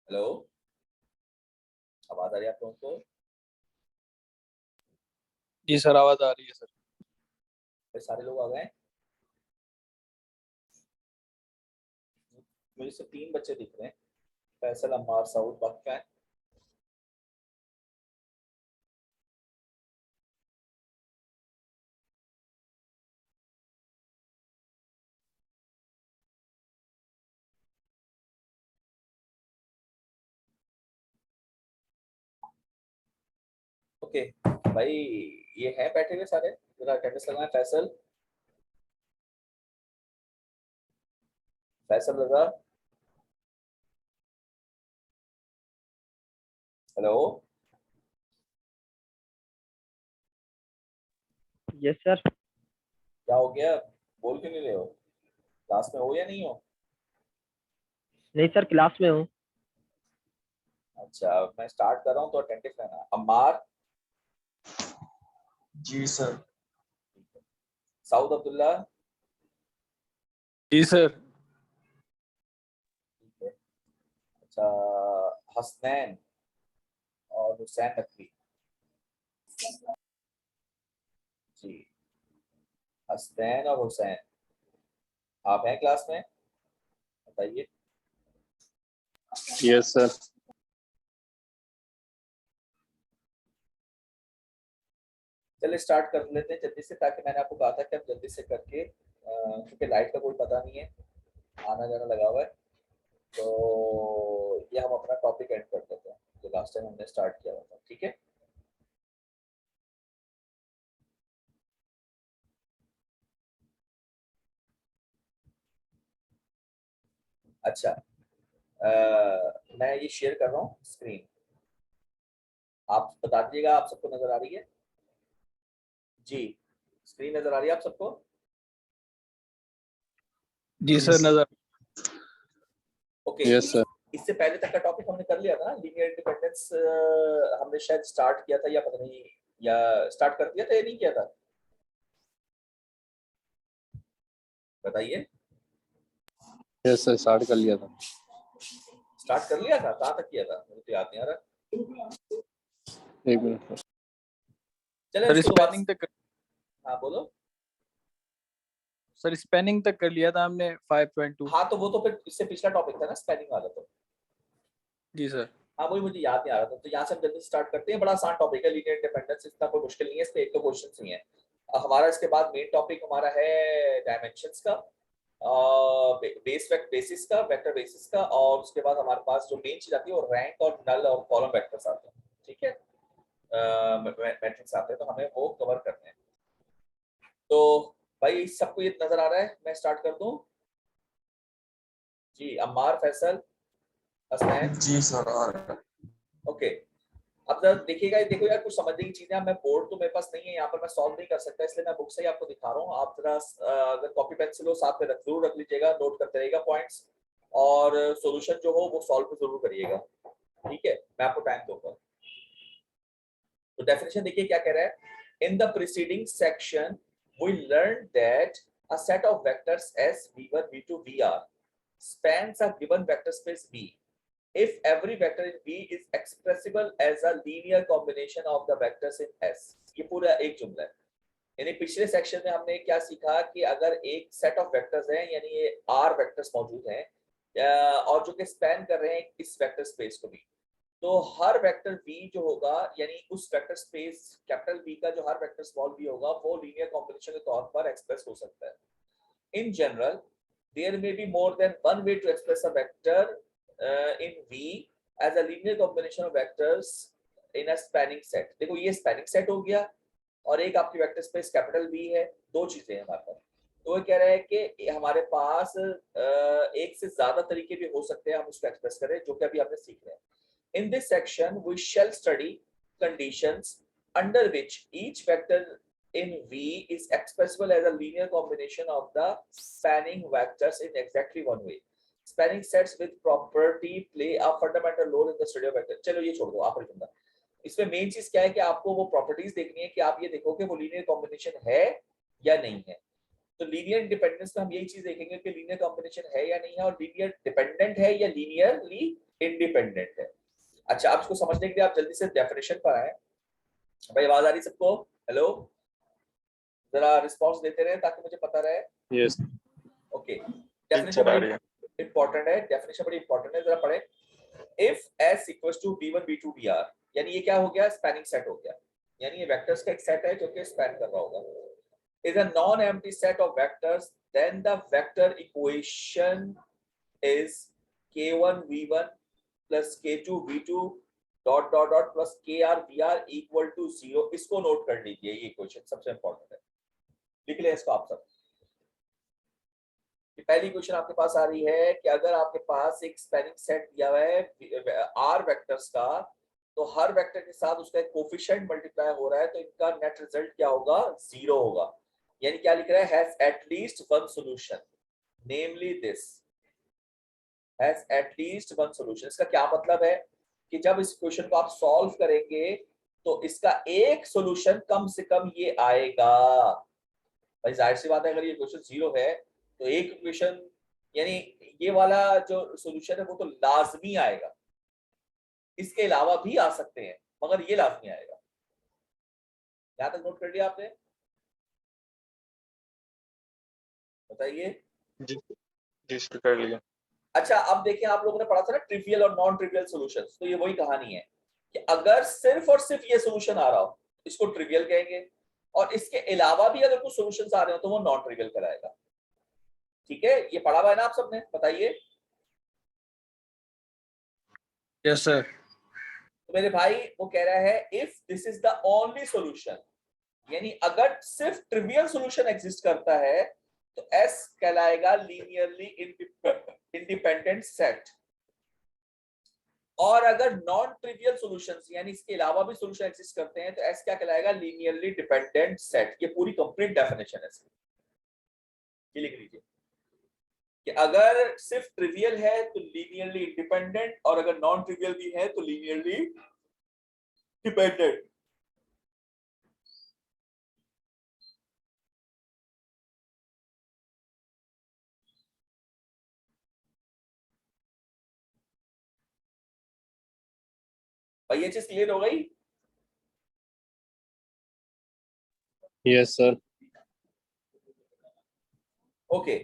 Hello, आवाज आ रही है आप लोगों को? जी सर, आवाज आ रही है सर। सारे लोग आ गए? मुझे सिर्फ 3 बच्चे दिख रहे हैं। फैसल, अम्मार, सऊद, बाकी क्या है? ओके भाई, ये है बैठे हुए सारे, जरा अटेंडेंस लगाएं। फैसल, फैसल रजा, हेलो। Yes sir. क्या हो गया? बोल क्यों नहीं रहे हो? क्लास में हो या नहीं हो? नहीं सर, क्लास में हूँ। अच्छा, मैं स्टार्ट कर रहा हूँ तो अटेंटिव रहना। अम्मार, जी सर। सऊद अब्दुल्ला, जी सर। ठीक है। अच्छा, हसनैन और हुसैन नकवी। जी, हसनैन और हुसैन, आप हैं क्लास में? बताइए। Yes sir. चलिए स्टार्ट कर लेते हैं जल्दी से, ताकि मैंने आपको कहा था कि आप जल्दी से करके, क्योंकि लाइट का कोई पता नहीं है, आना जाना लगा हुआ है। तो ये हम अपना टॉपिक एंड कर देते हैं जो लास्ट टाइम हमने स्टार्ट किया हुआ था, ठीक है? अच्छा, मैं ये शेयर कर रहा हूँ स्क्रीन, आप बता दीजिएगा आप सबको नजर आ रही है? जी, स्क्रीन नजर आ रही है आप सबको? जी सर, नजर। ओके। Yes sir. इससे पहले तक का टॉपिक हमने कर लिया था ना, लीनियर इंडिपेंडेंस। हमने शायद स्टार्ट किया था या पता नहीं, या स्टार्ट कर दिया था या नहीं किया था, बताइए। यस सर, स्टार्ट कर लिया था। स्टार्ट कर लिया था, कहाँ तक किया था मुझे तो याद नहीं आ रहा। एक मिनट सर। चले सर उसको दोबारा। स्पेनिंग तक हाँ बोलो। सर स्पेनिंग तक कर लिया था हमने 5.2। हाँ तो वो तो फिर इससे पिछला टॉपिक था ना, स्पेलिंग वाला तो। जी सर। हाँ वही मुझे याद नहीं आ रहा था, तो यहाँ से हम जल्दी स्टार्ट करते हैं। बड़ा आसान टॉपिक है लीनियर इंडिपेंडेंस, इतना कोई मुश्किल नहीं है, इसमें एक तो क्वेश्चन नहीं है। हमारा इसके बाद मेन टॉपिक हमारा है डायमेंशंस का, बेसिस का, वेक्टर बेसिस का, और उसके बाद हमारे पास जो मेन चीज आती है वो रैंक और नल और कॉलम वेक्टर्स आते हैं, ठीक है? मैट्रिक्स आते हैं, तो हमें वो कवर करने हैं। तो भाई सबको ये नजर आ रहा है? मैं स्टार्ट कर दूं? जी, अम्मार, फैसल, हसनैन। जी सर आ रहा है। ओके, अब जरा देखिएगा, ये देखो यार, कुछ समझने की चीजें, मैं बोर्ड तो मेरे पास नहीं है यहाँ पर, मैं सॉल्व नहीं कर सकता, इसलिए मैं बुक से ही आपको दिखा रहा हूँ। आप जरा अगर कॉपी पेंसिल हो साथ में जरूर रख लीजिएगा, नोट करते रहिएगा पॉइंट्स, और सॉल्यूशन जो हो वो सॉल्व जरूर करिएगा, ठीक है? मैं आपको टाइम दूंगा। तो डेफिनेशन देखिए क्या कह रहा है। In the preceding section we learn that a set of vectors S v1 v2 vr spans a given vector space V if every vector in V is expressible as a linear combination of the vectors in S। ये पूरा एक जुमला है। यानी पिछले section में हमने क्या सीखा कि अगर एक सेट ऑफ वेक्टर्स हैं, यानी ये R वेक्टर्स मौजूद हैं, और जो कि स्पैन कर रहे हैं इस वेक्टर स्पेस को भी, तो हर वेक्टर v जो होगा, यानी उस वेक्टर स्पेस कैपिटल V का जो हर वेक्टर स्मॉल v होगा, वो लीनियर कॉम्बिनेशन के तौर पर एक्सप्रेस हो सकता है। In general, there may be more than one way to express a vector in V as a linear combination of vectors in a spanning set। देखो ये स्पैनिंग सेट हो गया, और एक आपकी वेक्टर स्पेस कैपिटल V है, दो चीजें हैं हमारे पास। तो वो कह रहा है कि हमारे पास एक से ज्यादा तरीके भी हो सकते हैं हम उसको एक्सप्रेस करें, जो कि अभी आपने सीख रहे हैं। In this section, we shall study conditions under which each vector in V is expressible as a linear combination of the spanning vectors in exactly one way। Spanning sets with property play a fundamental role in the study of vector। चलो ये छोड़ दो, आखिरी जुमला। इसमें main चीज क्या है कि आपको वो प्रॉपर्टीज देखनी है कि आप ये देखो कि वो लीनियर कॉम्बिनेशन है या नहीं है। तो लीनियर इंडिपेंडेंस में हम यही चीज देखेंगे कि लीनियर कॉम्बिनेशन है या नहीं है, और लीनियर डिपेंडेंट है या लीनियरली इंडिपेंडेंट है। अच्छा, आप इसको समझने के लिए आप जल्दी से डेफिनेशन पर आए। भाई आवाज आ रही सबको? हेलो, जरा रिस्पॉन्स देते रहे ताकि मुझे पता रहे। यस ओके, डेफिनेशन बड़ी इंपॉर्टेंट है, डेफिनेशन बड़ी इंपॉर्टेंट है, जरा पढ़े। If S equals to V1 V2 VR, यानी ये क्या हो गया? स्पैनिंग सेट हो गया, यानी ये वेक्टर्स का एक सेट है जो कि स्पैन कर रहा होगा। is a non-empty set of vectors, then the vector equation is k1 v1 plus k2 v2 dot dot dot plus kr vr equal to 0। इसको नोट कर लीजिए, ये इक्वेशन सबसे इंपॉर्टेंट है, लिख ले इसको आप सब। पहली क्वेश्चन आपके पास आ रही है कि अगर आपके पास एक स्पैनिंग सेट दिया हुआ है r वेक्टर्स का, तो हर वेक्टर के साथ उसका एक कोफिशिएंट मल्टीप्लाई हो रहा है, तो इनका नेट रिजल्ट क्या होगा? 0 होगा। यानी क्या लिख रहा है? Has at least one solution, namely this has at least one solution. इसका क्या मतलब है कि जब इस क्वेश्चन को आप सॉल्व करेंगे तो इसका एक सॉल्यूशन कम से कम ये आएगा। भाई जाहिर सी बात है, अगर ये क्वेश्चन 0 है तो एक इक्वेशन यानी ये वाला जो सॉल्यूशन है वो तो लाजमी आएगा, इसके अलावा भी आ सकते हैं मगर ये लाजमी आएगा। यहां तक नोट कर लिया आपने? बताइए। जी जी सर, कर लिया। अच्छा, अब देखिए, आप लोगों ने पढ़ा था ना ट्रिवियल और नॉन ट्रिवियल सॉल्यूशंस, तो ये वही कहानी है कि अगर सिर्फ और सिर्फ ये सॉल्यूशन आ रहा हो इसको ट्रिवियल कहेंगे, और इसके अलावा भी अगर कुछ सॉल्यूशंस आ रहे हो तो वो नॉन ट्रिवियल कहलाएगा। ठीक है, ये पढ़ा हुआ है ना आप सबने? बताइए। Yes sir. तो मेरे भाई वो कह रहा है if this is the only solution, यानी अगर सिर्फ ट्रिवियल सॉल्यूशन एग्जिस्ट करता है तो S कहलाएगा लीनियरली इंडिपेंडेंट सेट, और अगर नॉन ट्रिवियल सॉल्यूशंस यानी इसके अलावा भी सॉल्यूशन एग्जिस्ट करते हैं तो S क्या कहलाएगा? Linearly dependent set. ये पूरी कंप्लीट डेफिनेशन है इसकी, ये लिख लीजिए कि अगर सिर्फ ट्रिवियल है तो लीनियरली इंडिपेंडेंट, और अगर नॉन ट्रिवियल भी है तो लीनियरली डिपेंडेंट। भाई ये चीज क्लियर हो गई? Yes sir. ओके,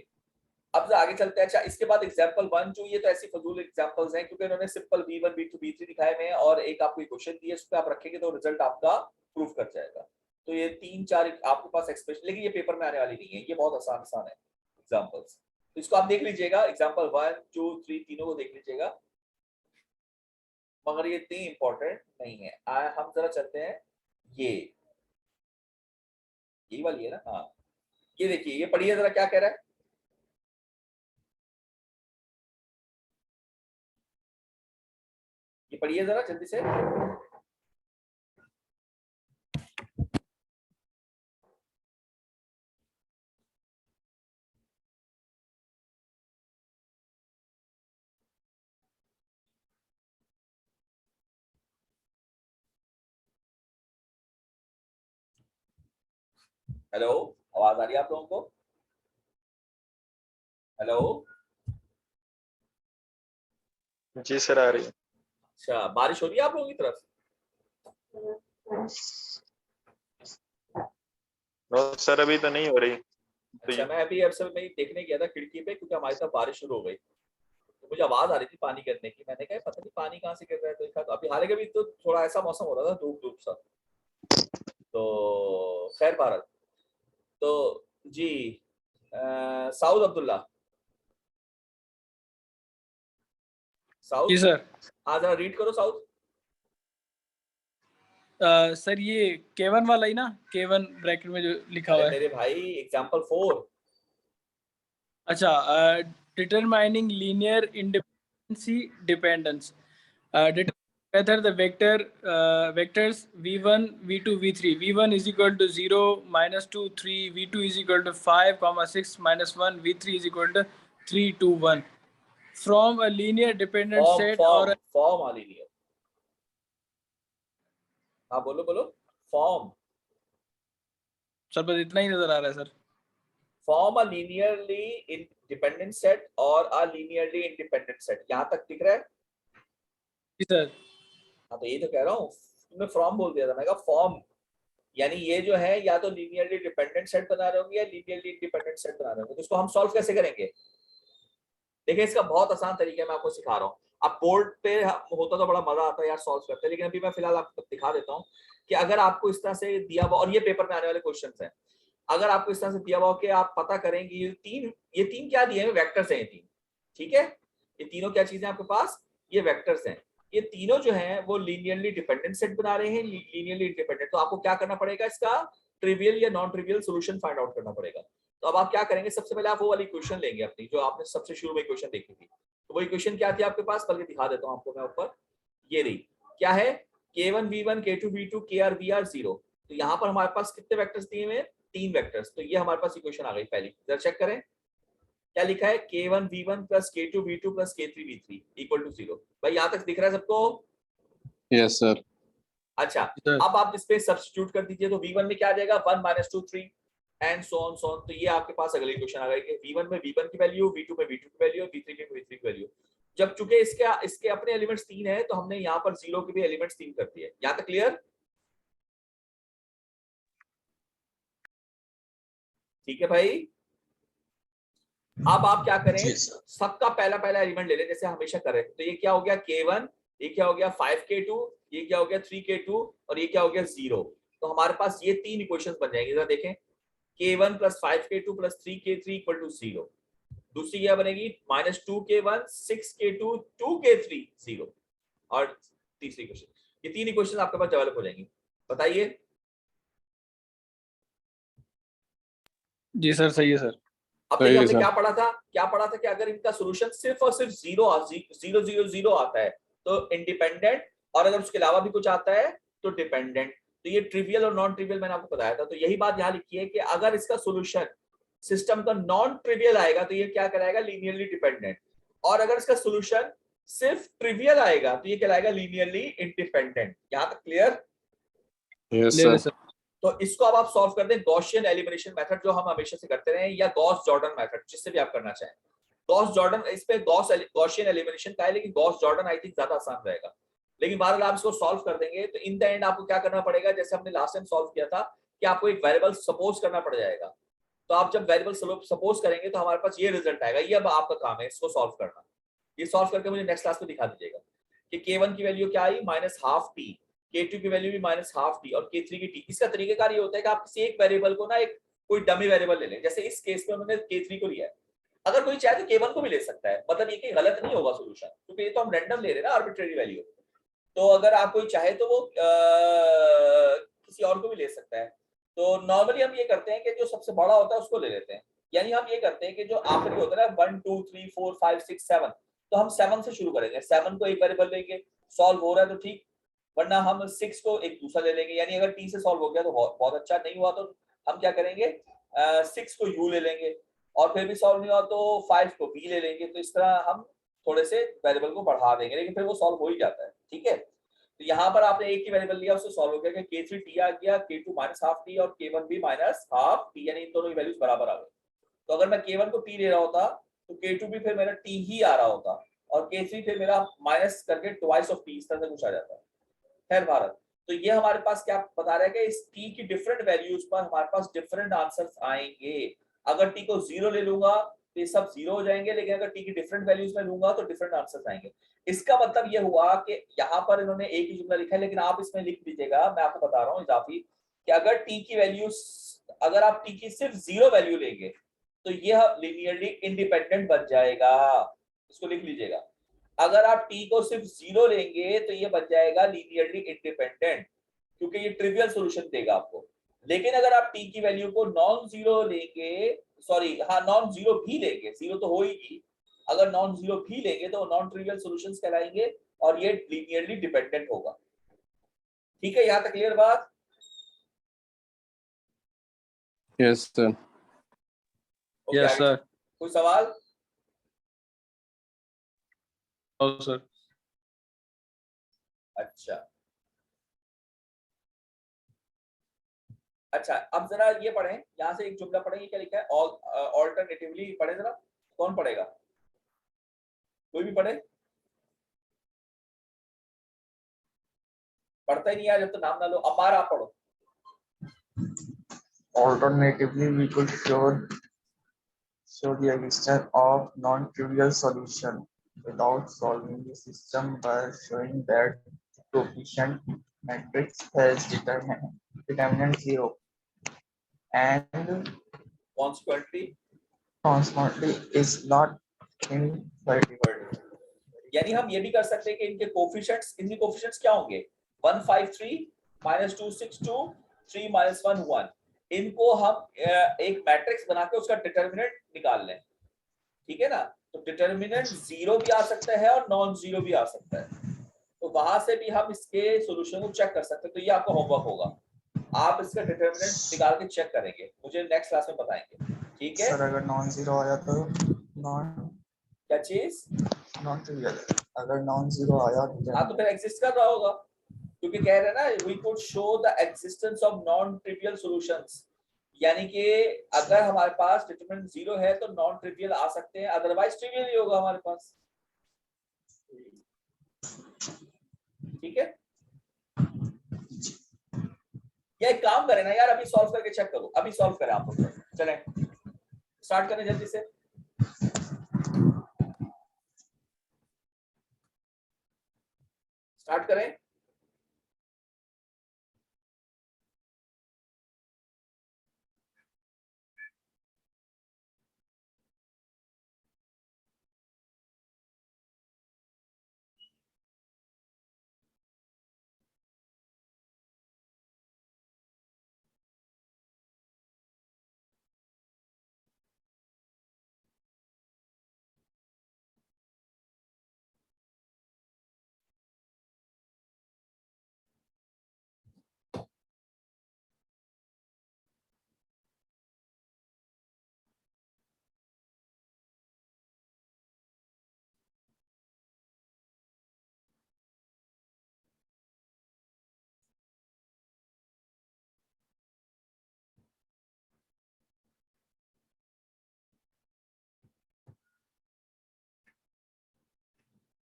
अब आगे चलते हैं। अच्छा, इसके बाद एग्जांपल 1 जो ये तो ऐसी फजूल एग्जांपल्स हैं क्योंकि इन्होंने सिंपल v1 v2 v3 दिखाए हुए हैं और एक आपको क्वेश्चन दिया, इस पे आप रखेंगे तो रिजल्ट आपका प्रूफ कर जाएगा। तो ये 3-4 आपके पास एक्सप्रेशन, लेकिन ये पेपर में आने वाली नहीं है, ये बहुत आसान आसान है एग्जांपल्स, तो इसको आप देख लीजिएगा। एग्जांपल 1 2 3 तीनों को देख लीजिएगा, मगर ये इतनी इंपॉर्टेंट नहीं है। हम जरा चलते हैं ये वाली है ना, हाँ ये देखिए, ये पढ़िए जरा क्या कह रहा है। ये पढ़िए जरा जल्दी से। हेलो, आवाज आ रही है आप लोगों को? हेलो। जी सर, आ रही है। अच्छा, बारिश हो रही है आप लोगों की तरफ? नो सर, अभी तो नहीं हो रही। अच्छा, मैं अभी अब मैं देखने गया था खिड़की पे क्योंकि हमारी तरफ बारिश शुरू हो गई, तो मुझे आवाज आ रही थी पानी गिरने की। मैंने कहा पता नहीं पानी कहाँ से गिर रहा है, तो देखा तो अभी हालांकि अभी तो थोड़ा ऐसा मौसम हो रहा था धूप धूप सा, तो खैर भारत। तो जी साउद अब्दुल्ला, साउद जी सर। हाँ जरा रीड करो साउद। सर ये K1 वाला ही ना, K1 ब्रैकेट में जो लिखा हुआ अरे है। मेरे भाई एग्जांपल 4। अच्छा, determining linear independency dependence, whether the vectors v1 v2 v3, v1 is equal to 0 -2 3, v2 is equal to 5 6 -1, v3 is equal to 3 2 1 from a linear dependent form set or form a, form a linear, हाँ बोलो बोलो। Form sir बस इतना ही नजर आ रहा है sir. Form a linearly dependent set और अ linearly independent set, यहां तक दिख रहा है? जी सर। हाँ तो ये तो कह रहा हूँ, तुमने फ्रॉम बोल दिया था, मैं कहा फॉर्म, यानी ये जो है या तो लीनियरली डिपेंडेंट सेट बना रहे होंगे या लीनियरली इंडिपेंडेंट सेट बना रहे होंगे। तो इसको हम सॉल्व कैसे करेंगे? देखिए इसका बहुत आसान तरीका मैं आपको सिखा रहा हूँ। अब बोर्ड पे होता तो बड़ा मजा आता है यार सॉल्व करते, लेकिन अभी मैं फिलहाल आपको दिखा देता हूँ कि अगर आपको इस तरह से दिया हुआ, और ये पेपर में आने वाले क्वेश्चन है, अगर आपको इस तरह से दिया हुआ कि आप पता करेंगे ये तीन क्या दिए हैं, वेक्टर्स हैं ये तीन, ठीक है। ये तीनों क्या चीजें आपके पास, ये वेक्टर्स हैं। ये तीनों जो हैं वो लीनियरली डिपेंडेंट सेट बना रहे हैं, लीनियरली इंडिपेंडेंट। तो आपको क्या करना पड़ेगा, इसका ट्रिवियल या non trivial solution find out करना पड़ेगा। तो अब आप क्या करेंगे, सबसे पहले आप वो वाली इक्वेशन लेंगे अपनी, जो आपने सबसे शुरू में इक्वेशन देखी थी। तो वो इक्वेशन क्या थी आपके पास, बल्कि दिखा देता हूं आपको मैं ऊपर, ये रही। क्या है, k1 v1 k2 v2 kr vr 0। तो यहाँ पर हमारे पास कितने वेक्टर्स दिए हुए हैं, तीन वेक्टर्स। तो ये हमारे पास इक्वेशन आ गई पहली। जरा चेक करें क्या लिखा है, k1 v1 plus k2 v2 plus k3 v3 equal to 0। भाई यहाँ तक दिख रहा है सबको? Yes sir. अच्छा, सर। अब आप इस पे सब्स्टिट्यूट कर दीजिए। तो v1 में क्या आ जाएगा, 1 - 2 3 and so on so on. तो ये आपके पास अगली इक्वेशन आ गई कि v1 में v1 की वैल्यू, v2 में v2 की वैल्यू, v3 में v3 की वैल्यू। जब चूंकि इसके अपने एलिमेंट्स 3 है, तो हमने यहाँ पर 0 के भी एलिमेंट्स 3 कर दिए। यहाँ तक क्लियर? ठीक है भाई। अब आप क्या करें, सबका पहला पहला एलिमेंट ले लें जैसे हमेशा करें। तो ये क्या हो गया k1, ये क्या हो गया 5k2, ये क्या हो गया 3k2, और ये क्या हो गया 0। तो हमारे पास ये तीन इक्वेशंस बन जाएंगे। जरा देखें, k1 plus 5k2 plus 3k3 equal to 0। दूसरी क्या बनेगी, -2k1 6k2 2k3 0। और तीसरी इक्वेशन, ये तीन इक्वेशन आपके पास डेवलप हो जाएंगी। बताइए। जी सर सही है सर। अब देखिए हमने क्या पढ़ा था, कि अगर इनका सॉल्यूशन सिर्फ और सिर्फ 0 आता है तो इंडिपेंडेंट, और अगर उसके अलावा भी कुछ आता है तो डिपेंडेंट। तो ये ट्रिवियल और नॉन ट्रिवियल मैंने आपको बताया था। तो यही बात यहाँ लिखी है कि अगर इसका सॉल्यूशन सिस्टम का नॉन ट्रिवियल आएगा तो ये क्या कराएगा, लीनियरली डिपेंडेंट। और अगर इसका सॉल्यूशन सिर्फ ट्रिवियल आएगा तो ये कहलाएगा लीनियरली इंडिपेंडेंट। यहाँ तक क्लियर? यस क्लियर है सर। सर। तो इसको अब आप सॉल्व कर दें गॉसियन एलिमिनेशन मेथड, जो हम हमेशा से करते रहे, या गॉस जॉर्डन मेथड, जिससे भी आप करना चाहें। गॉस जॉर्डन, इस पे गॉसियन एलिमिनेशन का है, लेकिन गॉस जॉर्डन आई थिंक ज्यादा आसान रहेगा। लेकिन बहरहाल आप इसको सॉल्व कर देंगे तो इन द एंड आपको क्या करना पड़ेगा, जैसे हमने लास्ट टाइम सॉल्व किया था, कि आपको एक वेरिएबल सपोज करना पड़ जाएगा। तो आप जब वेरिएबल सपोज करेंगे तो हमारे पास ये रिजल्ट आएगा। ये अब आपका काम है इसको सॉल्व करना। ये सॉल्व करके मुझे नेक्स्ट क्लास में दिखा दीजिएगा कि k1 की वैल्यू क्या आई, -12t, k2 की वैल्यू भी -12t, और k3 की t। इसका तरीकेकार ये होता है कि आप किसी एक वेरिएबल को ना, एक कोई डमी वेरिएबल ले लें। जैसे इस केस में उन्होंने k3 को लिया है, अगर कोई चाहे तो k1 को भी ले सकता है। मतलब ये कि गलत नहीं होगा सॉल्यूशन, क्योंकि ये तो हम रैंडम ले रहे हैं ना, आर्बिट्रेरी वैल्यू। तो अगर आप कोई चाहे तो वो किसी और को भी ले सकता है। तो नॉर्मली हम ये करते हैं कि जो सबसे बड़ा होता है उसको ले लेते हैं। यानी हम ये करते हैं कि जो आखिरी होता है ना, 1 2 3 4 5 6 7, तो हम 7 से शुरू करेंगे। 7 को एक वेरिएबल लेंगे, सॉल्व हो रहा है तो ठीक, वरना हम 6 को एक दूसरा ले लेंगे। यानी अगर t से सॉल्व हो गया तो बहुत अच्छा, नहीं हुआ तो हम क्या करेंगे, 6 को u ले लेंगे, और फिर भी सॉल्व नहीं हुआ तो 5 को v ले लेंगे। तो इस तरह हम थोड़े से वेरिएबल को बढ़ा देंगे, लेकिन फिर वो सॉल्व हो ही जाता है। ठीक है, तो यहाँ पर आपने एक ही वेरिएबल लिया, उससे सॉल्व हो गया कि k3 t आ गया, k2 -12t और k1 भी -12t, यानी इन दोनों की वैल्यूज बराबर आ गई। तो अगर मैं k1 को t ले रहा होता तो k2 भी फिर मेरा t ही आ रहा होता, और k3 फिर मेरा माइनस करके ट्वाइस ऑफ t, इस तरह से कुछ आ जाता है। खैर भारत, तो ये हमारे पास क्या बता रहा है कि इस t की डिफरेंट वैल्यूज पर हमारे पास डिफरेंट आंसर्स आएंगे। अगर t को 0 ले लूंगा तो ये सब 0 हो जाएंगे, लेकिन अगर t की डिफरेंट वैल्यूज में लूंगा तो डिफरेंट आंसर्स आएंगे। इसका मतलब ये हुआ कि यहाँ पर इन्होंने एक ही जुमला लिखा है, लेकिन आप इसमें लिख दीजिएगा, मैं आपको बता रहा हूँ इजाफी, कि अगर t की वैल्यू, अगर आप t की सिर्फ 0 वैल्यू लेंगे तो यह लीनियरली इंडिपेंडेंट बन जाएगा। इसको लिख लीजिएगा, अगर आप t को सिर्फ 0 लेंगे तो ये बन जाएगा लीनियरली इंडिपेंडेंट, क्योंकि ये ट्रिवियल सॉल्यूशन देगा आपको। लेकिन अगर आप t की वैल्यू को नॉन जीरो लेंगे, सॉरी हाँ नॉन जीरो भी लेंगे, जीरो तो हो ही, अगर नॉन जीरो भी लेंगे तो नॉन ट्रिवियल सॉल्यूशंस कहलाएंगे, और ये लीनियरली डिपेंडेंट होगा। ठीक है, यहां तक क्लियर बात? Yes sir. ओके, यस आगे सर। कोई सवाल? No sir. अच्छा अच्छा, अब जरा ये पढ़ें, यहां से एक जुमला पढ़ें, ये क्या लिखा है, ऑल्टरनेटिवली पढ़े जरा। कौन पढ़ेगा, कोई भी पढ़े। पढ़ता ही नहीं यार, जब तो नाम ना लो। अमार आप पढ़ो। Alternatively, we could show the existence of non-trivial solution without solving the system by showing that the coefficient matrix has determinant 0 and consequently is not invertible. यानी हम ये भी कर सकते हैं कि इनके कोफिशिएंट्स, इनके कोफिशिएंट्स क्या होंगे? 153 -262 3 -1 1। इनको हम एक मैट्रिक्स बना के उसका डिटरमिनेंट निकाल लें, ठीक है ना? तो डिटरमिनेंट 0 भी आ सकता है और नॉन 0 भी आ सकता है, तो वहां से भी हम इसके सॉल्यूशन को चेक कर सकते हैं। तो ये आपका होमवर्क होगा, आप इसका डिटरमिनेंट निकाल के चेक करेंगे, मुझे नेक्स्ट क्लास में बताएंगे, ठीक है? सर अगर नॉन जीरो आया तो क्या चीज? नॉन ट्रिवियल, अगर नॉन जीरो आया हाँ तो फिर एग्जिस्ट कर रहा होगा, क्योंकि कह रहे हैं ना we could show the existence of non trivial solutions, यानी कि अगर हमारे पास डिटरमिनेंट 0 है तो नॉन ट्रिवियल आ सकते हैं, अदरवाइज ट्रिवियल ही होगा हमारे पास, ठीक है? ये एक काम करें ना यार, अभी सॉल्व करके चेक करो, अभी सॉल्व करें आप लोग। चलें स्टार्ट करें जल्दी से। स्टार्ट करें।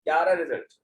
क्या आ रहा है रिजल्ट?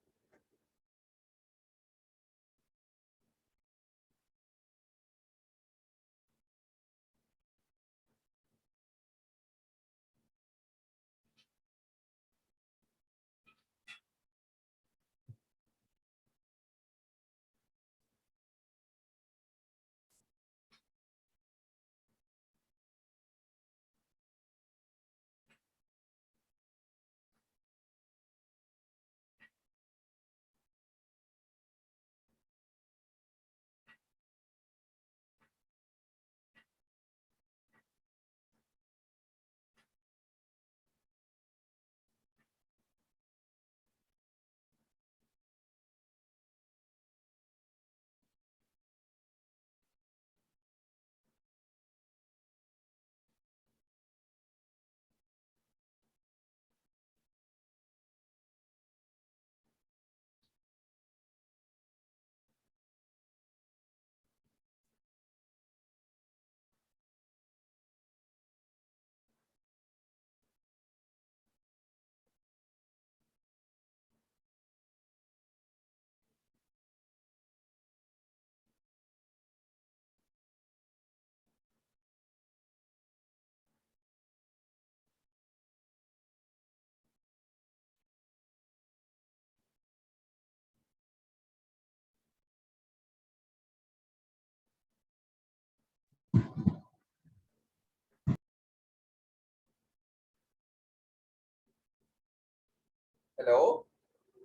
हेलो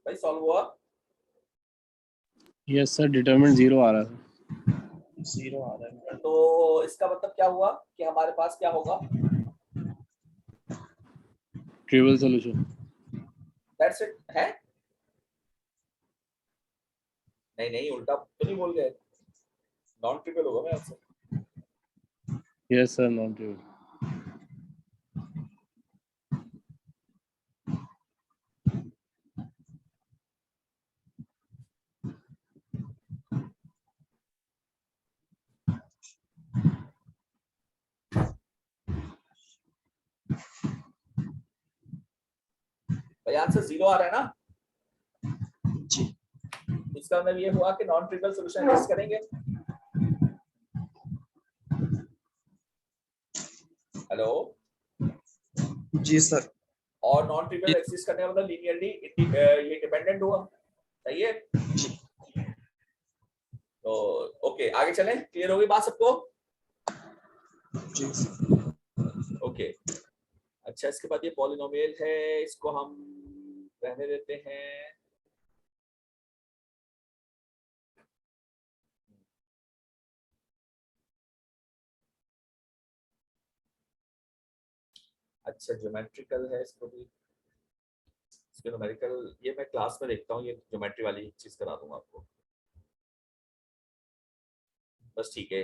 भाई, सॉल्व हुआ? यस सर, डिटरमिनेंट 0 आ रहा था। जीरो आ रहा है। तो इसका मतलब क्या हुआ कि हमारे पास क्या होगा? Trivial solution. दैट्स इट है? नहीं नहीं, उल्टा तो नहीं बोल गए, नॉन ट्रिवियल होगा मेरे answer. Yes sir, non trivial. भाई आंसर 0 आ रहा है ना? जी। तो इसका मतलब ये हुआ कि नॉन ट्रिवियल सॉल्यूशन एग्जिस्ट करेंगे। हेलो जी सर। और नॉन ट्रिवियल एग्जिस्ट करने का मतलब लीनियरली ये डिपेंडेंट हुआ, सही है। तो ओके आगे चलें, क्लियर होगी बात सबको? जी सर। ओके अच्छा, इसके बाद ये पॉलिनोमियल है, इसको हम रहने देते हैं। अच्छा ज्योमेट्रिकल है, इसको भी इसके न्यूमेरिकल ये मैं क्लास में देखता हूँ, ये ज्योमेट्री वाली चीज करा दूंगा आपको बस, ठीक है।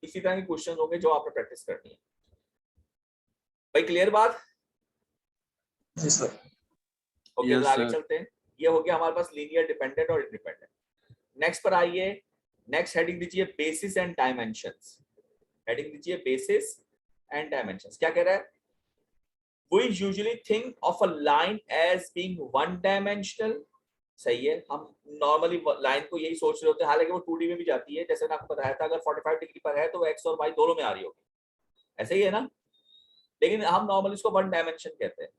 इसी तरह के क्वेश्चन होंगे जो आपने प्रैक्टिस करनी है भाई, क्लियर बात? जी सर। ओके Yes, आगे sir. चलते हैं। ये हो गया हमारे पास लीनियर, डिपेंडेंट और इंडिपेंडेंट। नेक्स्ट पर आइए, नेक्स्ट हेडिंग दीजिए बेसिस एंड डायमेंशंस। हेडिंग दीजिए बेसिस एंड डायमेंशंस। क्या कह रहा है? We usually think of a line as being one dimensional। सही है, हम नॉर्मली लाइन को यही सोच रहे होते हैं, हालांकि वो 2D में भी जाती है। जैसे मैंने आपको बताया था, अगर 45 डिग्री पर है तो वो x और y दोनों में आ रही होगी, ऐसे ही है ना। लेकिन हम नॉर्मली इसको वन डायमेंशन कहते हैं।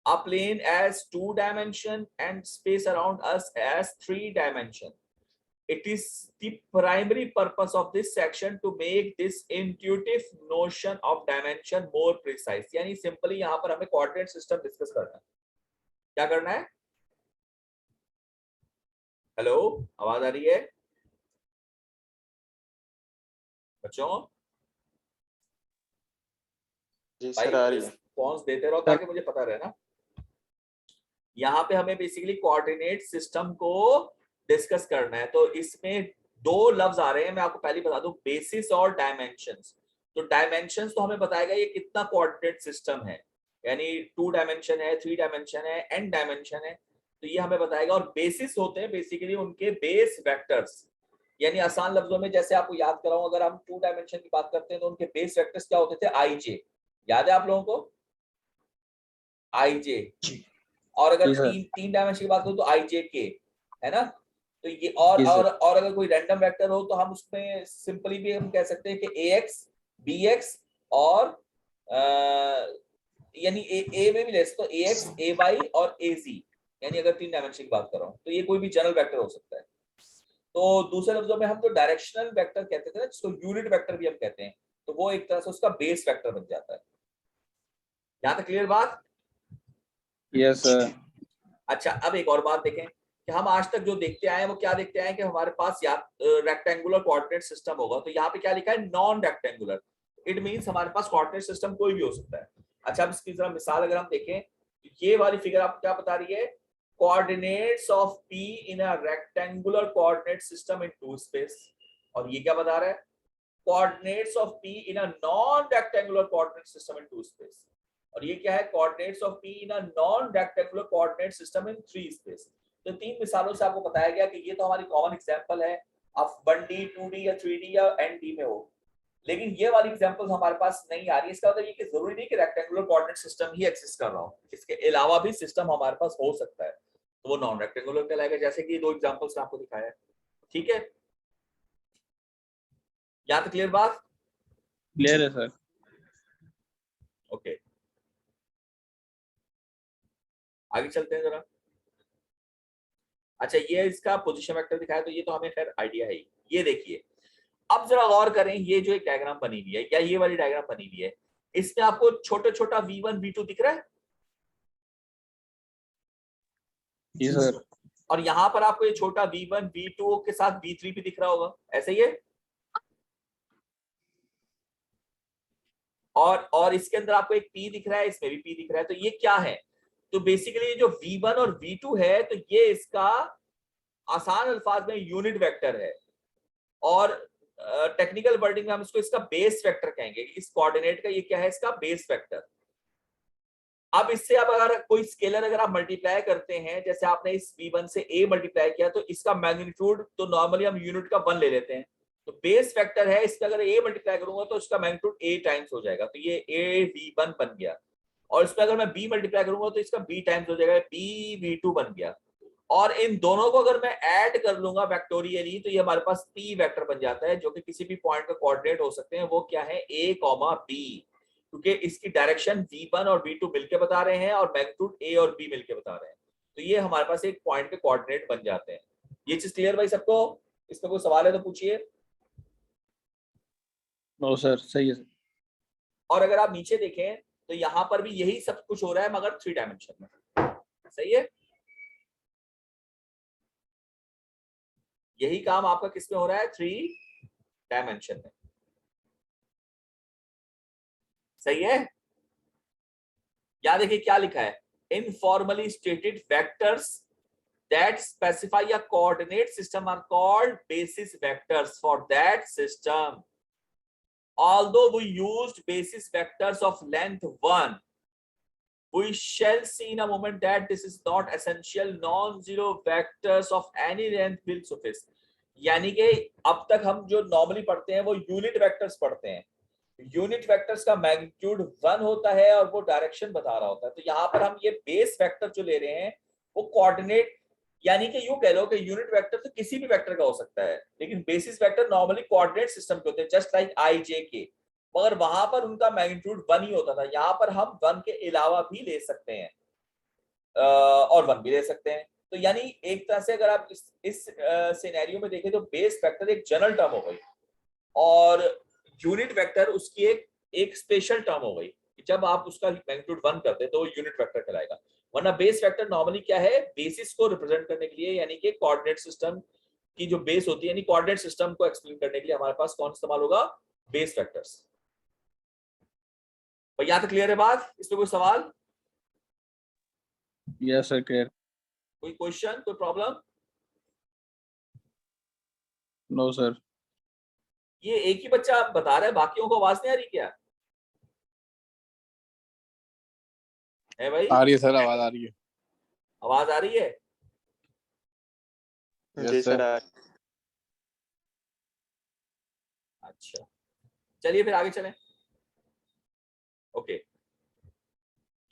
A plane as 2 dimension and space around us as 3 dimension. It is the primary purpose of this section to make this intuitive notion of dimension more precise। यानी सिंपली यहाँ पर हमें coordinate system discuss करना है। क्या करना है? Hello, आवाज आ रही है बच्चों? जी भाई सर आ रही है। रिस्पॉन्स देते रहो ताकि मुझे पता रहे ना। यहाँ पे हमें बेसिकली कोऑर्डिनेट सिस्टम को डिस्कस करना है। तो इसमें दो लफ्ज आ रहे हैं, मैं आपको पहले बता दूं, बेसिस और डायमेंशंस। तो डायमेंशंस तो हमें बताएगा ये कितना कोऑर्डिनेट सिस्टम है, यानी 2 डायमेंशन है, 3 डायमेंशन है, n डायमेंशन है, तो ये हमें बताएगा। और बेसिस होते हैं बेसिकली उनके बेस वेक्टर्स, यानी आसान लफ्जों में जैसे आपको याद कराऊं, अगर हम 2 डायमेंशन की बात करते हैं तो उनके बेस वेक्टर्स क्या होते थे? i, याद है आप लोगों को? i, और अगर तीन डायमेंशन की बात करूं तो ijk, है ना। तो ये और अगर कोई रैंडम वेक्टर हो तो हम उसमें सिंपली भी हम कह सकते हैं कि ax, bx और यानी a में भी ले सकते हो ax, ay और az, यानी अगर 3 डायमेंशन की बात कर रहा हूं तो ये कोई भी जनरल वेक्टर हो सकता है। तो दूसरे लफ्जों में हम जो डायरेक्शनल वेक्टर कहते थे ना, जिसको यूनिट वेक्टर भी हम कहते हैं, तो वो एक तरह से उसका बेस वेक्टर बन जाता है। यहां तक क्लियर बात? Yes, sir. अच्छा अब एक और बात देखें कि हम आज तक जो देखते आए हैं वो क्या देखते आए हैं कि हमारे पास या रेक्टेंगुलर कोऑर्डिनेट सिस्टम होगा। तो यहाँ पे क्या लिखा है? Non rectangular. इट मींस हमारे पास कोऑर्डिनेट सिस्टम कोई भी हो सकता है। अच्छा अब इसकी जरा मिसाल अगर हम देखें तो ये वाली फिगर आपको क्या बता रही है? Coordinates of P in a rectangular coordinate system in 2 space. और ये क्या बता रहा है? Coordinates of P in a non rectangular coordinate system in 2 space. और ये क्या है? Coordinates of P in a non rectangular coordinate system in 3 space. तो 3 मिसालों से आपको बताया गया कि ये तो हमारी कॉमन एग्जांपल है, आप 1D 2D या 3D या ND में हो। लेकिन ये वाली एग्जांपल्स हमारे पास नहीं आ रही। इसका मतलब ये कि जरूरी नहीं कि रेक्टेंगुलर कोऑर्डिनेट सिस्टम ही एग्जिस्ट कर रहा हो, इसके अलावा भी सिस्टम हमारे पास हो सकता है, तो वो नॉन रेक्टेंगुलर कहलाएगा, जैसे कि 2 एग्जांपल्स आपको दिखाया है। ठीक है, यहां तक क्लियर बात? Clear है sir. ओके आगे चलते हैं जरा। अच्छा ये इसका पोजीशन वेक्टर दिखाया, तो ये तो हमें खैर आइडिया है ही। ये देखिए अब जरा गौर करें, ये जो एक डायग्राम बनी हुई है, या ये वाली डायग्राम बनी हुई है, इसमें आपको छोटा छोटा v1 v2 दिख रहा है? जी sir. और यहाँ पर आपको ये छोटा v1 v2 के साथ v3 भी दिख रहा होगा, ऐसे ही है। और इसके अंदर आपको एक p दिख रहा है, इसमें भी p दिख रहा है। तो ये क्या है? तो बेसिकली जो v1 और v2 है, तो ये इसका आसान अल्फाज में यूनिट वेक्टर है, और टेक्निकल वर्डिंग में हम इसको इसका बेस वेक्टर कहेंगे। इस कोऑर्डिनेट का ये क्या है? इसका बेस वेक्टर। अब इससे अब अगर कोई स्केलर अगर आप मल्टीप्लाई करते हैं, जैसे आपने इस v1 से a मल्टीप्लाई किया, तो इसका मैग्नीट्यूड तो नॉर्मली हम यूनिट का 1 ले लेते हैं। तो बेस वेक्टर है, इसका अगर a मल्टीप्लाई करूंगा तो इसका मैग्नीट्यूड a टाइम्स हो जाएगा, तो ये a v1 बन गया। और इसमें अगर मैं b मल्टीप्लाई करूंगा तो इसका b टाइम्स हो जाएगा, b v2 बन गया। और इन दोनों को अगर मैं ऐड कर लूंगा वेक्टोरियली तो ये हमारे पास पी वेक्टर बन जाता है, जो कि किसी भी पॉइंट का कोऑर्डिनेट हो सकते हैं। वो क्या है, ए कॉमा बी, क्योंकि इसकी डायरेक्शन v1 और v2 मिलके बता रहे हैं और मैग्नीट्यूड a और b मिलके बता रहे हैं। तो ये हमारे पास एक पॉइंट के कोऑर्डिनेट बन जाते हैं। ये चीज क्लियर भाई सबको? इस पर कोई सवाल है तो पूछिए। नो सर, सही है सर। और अगर आप नीचे देखें तो यहां पर भी यही सब कुछ हो रहा है मगर 3 डायमेंशन में। सही है, यही काम आपका किस में हो रहा है, 3 डायमेंशन में। सही है। या देखिए क्या लिखा है, informally stated vectors that specify a coordinate system are called basis vectors for that system. Although we used basis vectors of length 1, we shall see in a moment that this is not essential. Non-zero vectors of any length will suffice. यानी कि अब तक हम जो normally पढ़ते हैं वो unit vectors पढ़ते हैं। यूनिट वेक्टर्स का मैग्नीट्यूड 1 होता है और वो डायरेक्शन बता रहा होता है। तो यहाँ पर हम ये बेस वेक्टर जो ले रहे हैं वो कोऑर्डिनेट, यानी कि यूं कह लो कि यूनिट वेक्टर तो किसी भी वेक्टर का हो सकता है, लेकिन basis vector normally coordinate system के होते हैं, जस्ट लाइक आई जे के, मगर वहां पर उनका मैग्नीट्यूड 1 ही होता था। यहाँ पर हम 1 के अलावा भी ले सकते हैं और 1 भी ले सकते हैं। तो यानी एक तरह से अगर आप इस सिनेरियो में देखें तो बेस वेक्टर एक जनरल टर्म हो गई और यूनिट वेक्टर उसकी एक स्पेशल टर्म हो गई। जब आप उसका मैग्नीट्यूड 1 करते हैं तो यूनिट वेक्टर कहलाएगा। वरना बेस वेक्टर नॉर्मली क्या है, बेसिस को रिप्रेजेंट करने के लिए, यानी कि कोऑर्डिनेट सिस्टम की जो बेस होती है, यानी कोऑर्डिनेट सिस्टम को एक्सप्लेन करने के लिए हमारे पास कौन इस्तेमाल होगा, बेस वेक्टर्स। भैया तो क्लियर है बात? इसमें कोई सवाल? Yes sir, clear. कोई क्वेश्चन, कोई प्रॉब्लम? No sir. ये एक ही बच्चा बता रहा है, बाकियों को आवाज नहीं आ रही क्या है भाई? आ रही है सर, आवाज आ रही है। आवाज आ रही है? जी सर। अच्छा, चलिए फिर आगे चलें। ओके,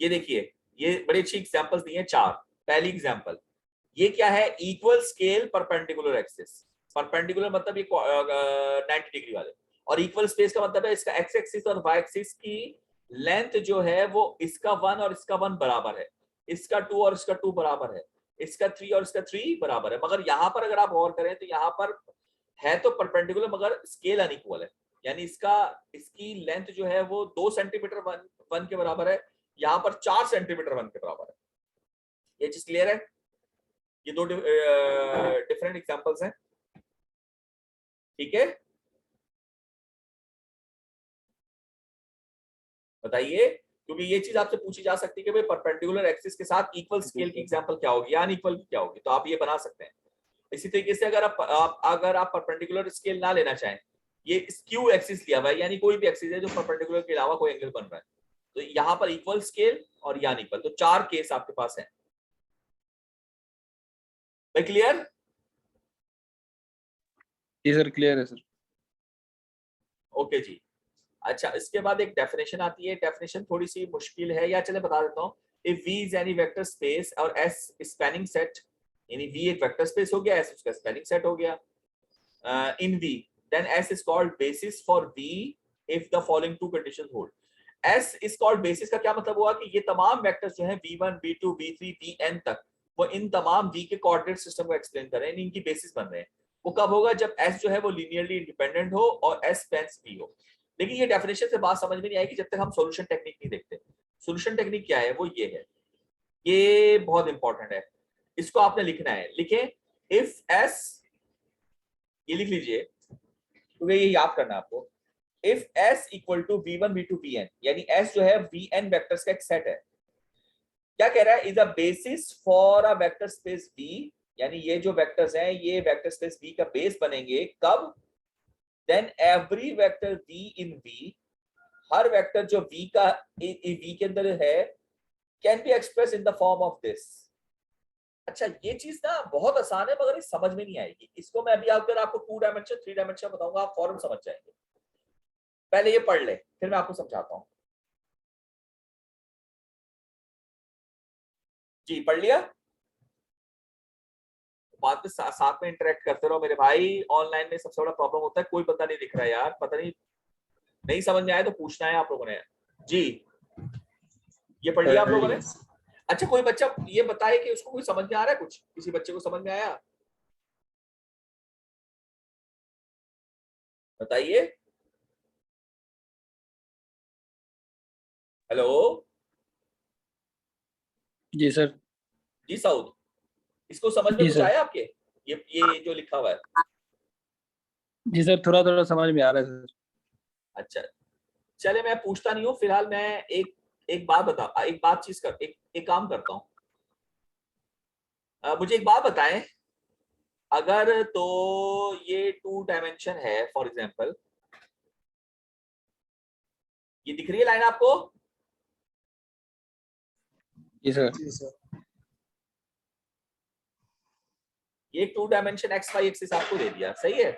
ये देखिए, ये बड़ी अच्छी एग्जांपल्स दी हैं 4। पहली एग्जांपल, ये क्या है, equal scale perpendicular axis. Perpendicular मतलब ये 90 डिग्री वाले, और इक्वल स्पेस का मतलब है इसका एक्स एक्सिस और वाई एक्सिस की लेंथ जो है वो इसका 1 और इसका 1 बराबर है, इसका 2 और इसका 2 बराबर है, इसका 3 और इसका 3 बराबर है। मगर यहाँ पर अगर आप गौर करें तो यहाँ पर है तो परपेंडिकुलर मगर स्केल अनइक्वल है, यानी इसकी लेंथ जो है वो 2 सेंटीमीटर 1 के बराबर है, यहाँ पर 4 सेंटीमीटर 1 के बराबर है। ये चीज क्लियर है? ये 2 डिफरेंट एग्जांपल्स हैं, ठीक है? बताइए, क्योंकि ये चीज आपसे पूछी जा सकती है कि भाई परपेंडिकुलर एक्सिस के साथ इक्वल स्केल की एग्जांपल क्या होगी या अनइक्वल की क्या होगी, तो आप ये बना सकते हैं। इसी तरीके से अगर आप परपेंडिकुलर स्केल ना लेना चाहें, ये स्क्यू एक्सिस लिया हुआ है, यानी कोई भी एक्सिस है जो परपेंडिकुलर के अलावा कोई एंगल बन रहा है, तो यहाँ पर इक्वल स्केल और या अनइक्वल, तो 4 केस आपके पास है। भाई क्लियर? जी सर, क्लियर है सर। ओके जी। अच्छा, इसके बाद एक डेफिनेशन आती है, डेफिनेशन थोड़ी सी मुश्किल है, या चले बता देता हूँ। If V is any vector space और S स्पैनिंग सेट, यानी V एक वेक्टर स्पेस हो गया, S उसका स्पैनिंग सेट हो गया इन V, then S is called basis for V if the following 2 conditions hold. S is called basis का क्या मतलब हुआ कि ये तमाम वेक्टर्स जो हैं V1, V2, V3, Vn तक, वो इन तमाम V के कोऑर्डिनेट सिस्टम को एक्सप्लेन कर रहे हैं, इनकी बेसिस बन रहे हैं। वो कब होगा, जब S जो है वो लीनियरली इंडिपेंडेंट हो और S स्पैन्स V हो। लेकिन ये डेफिनेशन से बात समझ में नहीं आएगी जब तक हम सॉल्यूशन टेक्निक नहीं देखते। सॉल्यूशन टेक्निक क्या है, वो ये है, ये बहुत इंपॉर्टेंट है, इसको आपने लिखना है। लिखें, इफ S, ये लिख लीजिए क्योंकि ये याद करना है आपको। If S equal to V1, V2, Vn, यानी S जो है Vn वेक्टर्स का एक सेट है। क्या कह रहा है, is a basis for a vector space V, यानी ये जो वेक्टर्स हैं ये वेक्टर स्पेस V का बेस बनेंगे कब, देन एवरी वेक्टर V इन V, हर वेक्टर जो V के अंदर है, can be express in the form of this. अच्छा, ये चीज ना बहुत आसान है मगर ये समझ में नहीं आएगी। इसको मैं अभी अगर आपको 2 डायमेंशन 3 डायमेंशन बताऊंगा, आप फौरन समझ जाएंगे। पहले ये पढ़ ले, फिर मैं आपको समझाता हूं। जी पढ़ लिया? बाद में साथ में इंटरेक्ट करते रहो मेरे भाई। ऑनलाइन में सबसे बड़ा प्रॉब्लम होता है कोई बंदा नहीं दिख रहा है यार, पता नहीं समझ में आया तो पूछना है आप लोगों ने जी। ये पढ़ लिया आप लोगों ने? अच्छा कोई बच्चा ये बताए कि उसको कोई समझ में आ रहा है, कुछ किसी बच्चे को समझ में आया? बताइए। हेलो जी सर। जी साउद, इसको समझ में जी कुछ सर। आया आपके? ये जो लिखा हुआ है? जी सर, थोड़ा थोड़ा समझ में आ रहा है सर। अच्छा चले, मैं पूछता नहीं हूँ फिलहाल। मैं एक बात चीज कर एक काम करता हूँ। मुझे एक बात बताएं, अगर तो ये 2 डायमेंशन है फॉर एग्जांपल, ये दिख रही है लाइन आपको? जी सर। ये 2 डायमेंशन एक्स वाई एक्सिस आपको दे दिया, सही है।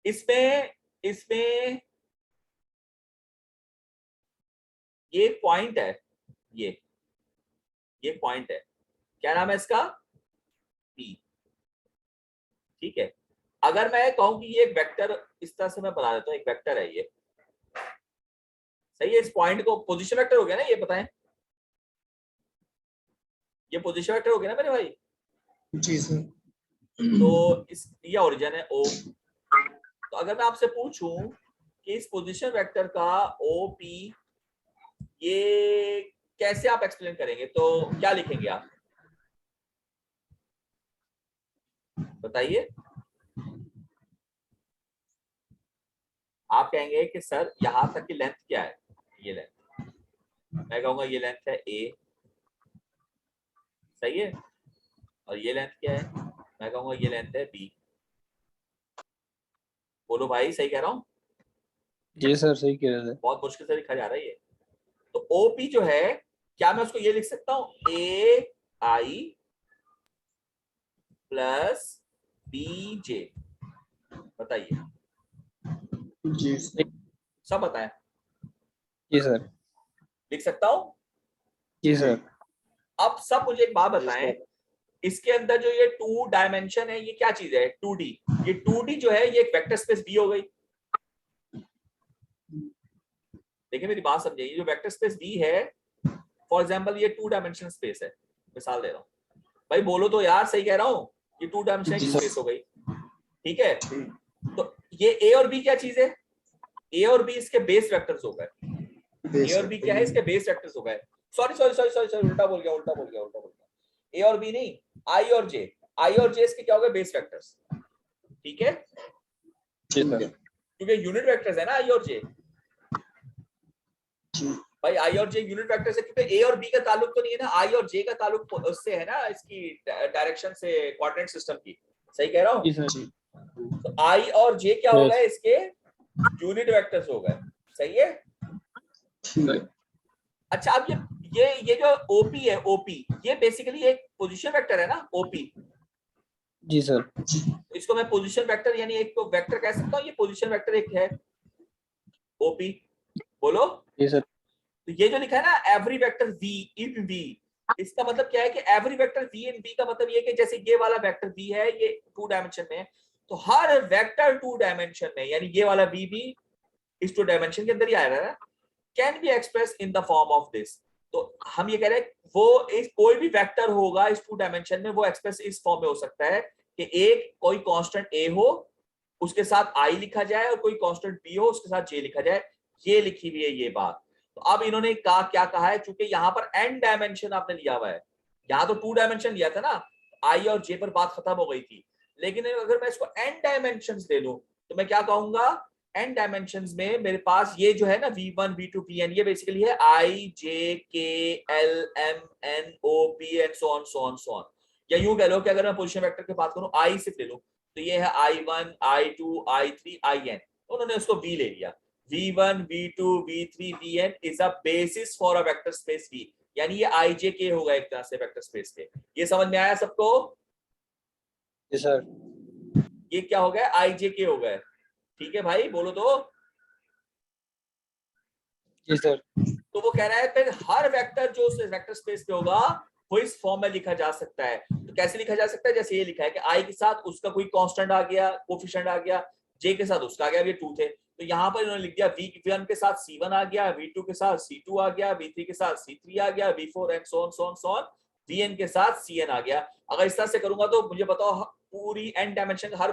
इसमें ये पॉइंट है, ये पॉइंट है, क्या नाम है इसका? पी। ठीक है, अगर मैं कहूं कि ये एक वेक्टर, इस तरह से मैं बना देता हूं, एक वेक्टर है ये, सही है। इस पॉइंट को पोजीशन वेक्टर हो गया ना, ये बताएं, ये पोजीशन वेक्टर हो गया ना मेरे भाई? जी सर। तो ये ओरिजिन है ओ। तो अगर मैं आपसे पूछूं कि इस पोजीशन वेक्टर का ओ पी, ये कैसे आप एक्सप्लेन करेंगे, तो क्या लिखेंगे आप बताइए? आप कहेंगे कि सर यहां तक की लेंथ क्या है, ये लेंथ, मैं कहूंगा ये लेंथ है ए, सही है। और ये लेंथ क्या है, मैं कहूंगा ये लेंथ है बी। बोलो भाई सही कह रहा हूं? जी सर, सही कह रहे थे। बहुत मुश्किल से लिखा जा रहा है ये। तो ओपी जो है, क्या मैं उसको ये लिख सकता हूं, ए आई प्लस बी जे? बताइए, जी सब बताएं। जी सर। लिख सकता हूं? जी सर। अब सब मुझे एक बात बताएं, इसके अंदर जो ये 2 डायमेंशन है, ये क्या चीज है? 2D। ये 2D जो है, ये एक वेक्टर स्पेस बी हो गई। देखिए मेरी बात समझिए, ये जो वेक्टर स्पेस बी है, फॉर एग्जांपल ये 2 डायमेंशन स्पेस है, मिसाल दे रहा हूं भाई, बोलो तो यार सही कह रहा हूं, ये 2 डायमेंशन की स्पेस हो गई, ठीक है। तो ये ए और बी क्या चीज है? ए और बी इसके बेस वेक्टर्स हो गए। ए और बी क्या है? इसके बेस वेक्टर्स हो गए। सॉरी, उल्टा बोल गया। ए और बी नहीं, आई और जे, इसके क्या हो गए? बेस वेक्टर्स, ठीक है। जी सर। क्योंकि यूनिट वेक्टर्स है ना आई और जे। भाई आई और जे यूनिट वेक्टर से, क्योंकि ए और बी का ताल्लुक तो नहीं है ना, आई और जे का ताल्लुक उससे है ना, इसकी डायरेक्शन से, कोऑर्डिनेट सिस्टम की। सही कह रहा हूं? जी सर। तो आई और जे क्या हो Yes. गए? इसके यूनिट वेक्टर्स हो गए, सही है। अच्छा अब ये जो ओपी है, ओपी ये बेसिकली एक पोजीशन वेक्टर है ना, ओपी। जी सर। इसको मैं पोजीशन वेक्टर, यानी एक तो वेक्टर कह सकता हूँ, ये पोजीशन वेक्टर एक है ओपी। बोलो। जी सर। तो ये जो लिखा है ना, एवरी वेक्टर v इन v, इसका मतलब क्या है कि एवरी वेक्टर v इन v का मतलब ये कि जैसे ये वाला वेक्टर v है, ये 2 डायमेंशन में है, तो हर वेक्टर 2 डायमेंशन में, यानी ये वाला v भी इस 2 डायमेंशन के अंदर ही आया है, can be express in the form of this. तो हम ये कह रहे हैं वो इस कोई भी वेक्टर होगा इस 2 डायमेंशन में, वो एक्सप्रेस इस फॉर्म में हो सकता है कि एक कोई कांस्टेंट a हो, उसके साथ i लिखा जाए, और कोई कांस्टेंट b हो, उसके साथ j लिखा जाए। ये लिखी हुई है ये बात। तो अब इन्होंने क्या कहा है, चूंकि यहाँ पर n डायमेंशन आपने लिया हुआ है, यहाँ तो 2 डायमेंशन लिया था ना, i और j पर बात खत्म हो गई थी। लेकिन अगर मैं इसको n डायमेंशन दे दूं, तो मैं क्या कहूंगा, n डायमेंशंस में मेरे पास ये जो है ना v1 v2 vn, ये बेसिकली है i j k l m n o p and so on। या यूं कह लो कि अगर मैं पोजीशन वेक्टर की बात करूं, i सिर्फ ले लूं, तो ये है i1 i2 i3 in, उन्होंने उसको v ले लिया। v1 v2 v3 vn is a basis for a vector space v, यानी ये ijk होगा एक तरह से वेक्टर स्पेस के। ये समझ में आया सबको? जी सर। ये क्या हो गया? ijk हो गए, ठीक है भाई, बोलो तो। जी सर। तो वो कह रहा है फिर हर वेक्टर जो उस वेक्टर स्पेस पे होगा, वो इस फॉर्म में लिखा जा सकता है। तो कैसे लिखा जा सकता है? जैसे ये लिखा है कि आई के साथ उसका कोई कांस्टेंट आ गया, कोफिशिएंट आ गया, जे के साथ उसका आ गया, ये 2 थे, तो यहाँ पर इन्होंने लिख दिया V1 के साथ C1 आ गया, V2 के साथ C2 आ गया, V3 के साथ C3 आ गया, V4 and so on, Vn के साथ Cn आ गया। अगर इस तरह से करूंगा तो मुझे बताओ पूरी n डायमेंशन हर